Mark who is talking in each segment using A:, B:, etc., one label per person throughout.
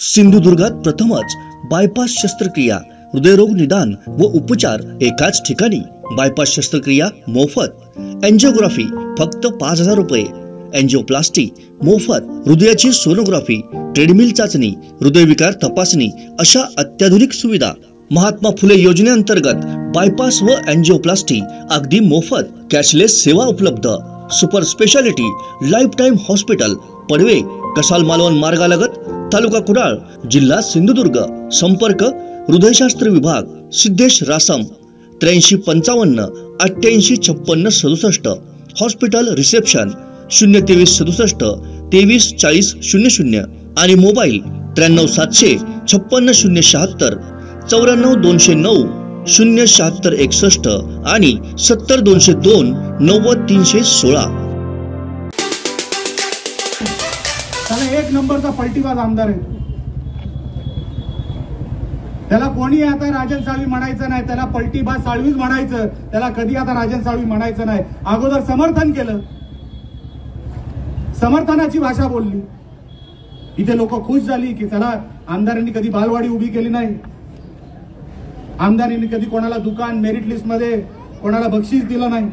A: सिंधुदुर्गात प्रथमच बायपास शस्त्रक्रिया, हृदयरोग निदान व उपचार एकाच ठिकाणी। बायपास शस्त्रक्रिया मोफत, एंजिओग्राफी फक्त 5,000 रुपये, एंजिओप्लास्टी मोफत, हृदयाची सोनोग्राफी, ट्रेडमिल चाचणी, हृदयविकार तपासणी अशा अत्याधुनिक सुविधा। महात्मा फुले योजनेअंतर्गत बायपास व एंजिओप्लास्टी अगदी मोफत, कॅशलेस सेवा उपलब्ध। Super speciality life time hospital, Padve, Kasal Malvan मार्गालगत, तालुका कुडाळ, जिल्हा सिंधुदुर्ग। संपर्क हृदयशास्त्र विभाग, सिद्धेश रासम, 8355 88 56 67। हॉस्पिटल रिसेप्शन 023 67 23 40 00 आणि मोबाईल 93 700 56 076 94 209 076 61 आणि 70 202 90 316।
B: त्याला एक नंबरचा पलटीबाज आमदार आहे। त्याला कोणी आता राजन साळवी म्हणायचं नाही, त्याला पलटीबाज साळवीच म्हणायचं। त्याला कधी आता राजन साळवी म्हणायचं नाही। अगोदर समर्थन केलं, समर्थनाची भाषा बोलली, इथे लोक खुश झाली की चला आमदारांनी कधी बालवाडी उभी केली नाही, आमदारांनी कधी कोणाला दुकान मेरिट लिस्ट मध्ये कोणाला बक्षीस दिलं नाही,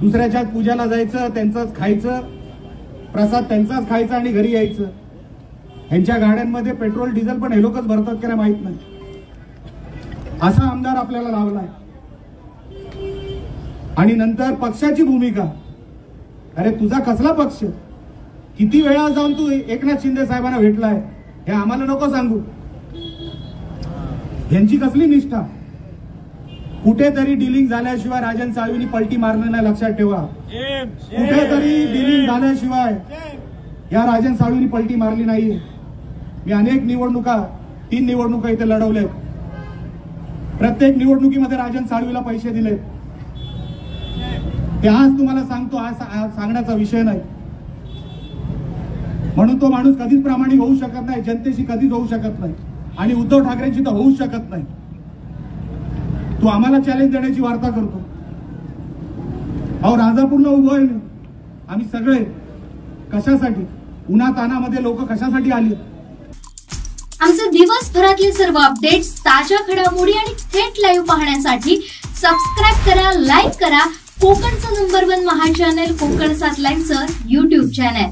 B: दुसऱ्याच्या पूजाला जायचं, त्यांचंच खायचं, प्रसाद त्यांचाच खायचा आणि घरी यायचं। यांच्या गाड्यांमध्ये पेट्रोल डिझेल पण हे लोकच भरतात की नाही माहित नाही। असा आमदार आपल्याला लावलाय। आणि नंतर पक्षाची भूमिका, अरे तुझा कसला पक्ष, किती वेळा जाऊन तू एकनाथ शिंदे साहेबांना भेटलाय हे आम्हाला नको सांगू। यांची कसली निष्ठा, कुठेतरी डिलिंग झाल्याशिवाय राजन साळवींनी पलटी मारणार नाही, लक्षात ठेवा। कुठेतरी डिलिंग झाल्याशिवाय या राजन साळवींनी पलटी मारली नाही। मी अनेक निवडणुका 3 निवडणुका इथे लढवल्यात, प्रत्येक निवडणुकीमध्ये राजन साळवीला पैसे दिले। ते आज तुम्हाला सांगतो, आज सांगण्याचा विषय नाही, म्हणून तो माणूस कधीच प्रामाणिक होऊ शकत नाही, जनतेशी कधीच होऊ शकत नाही आणि उद्धव ठाकरेंची तर होऊ शकत नाही। तू आम्हाला चॅलेंज देण्याची वार्ता करतो। अहो राजापूरला उभं आहे आम्ही सगळे, कशासाठी, उन्हातानामध्ये लोक कशासाठी आली।
C: आमचे दिवसभरातले सर्व अपडेट्स, ताज्या घडामोडी आणि थेट लाईव्ह पाहण्यासाठी सबस्क्राइब करा, लाईक करा कोकणचं नंबर 1 महा चॅनल कोकण 7 लाईनचं YouTube चॅनल।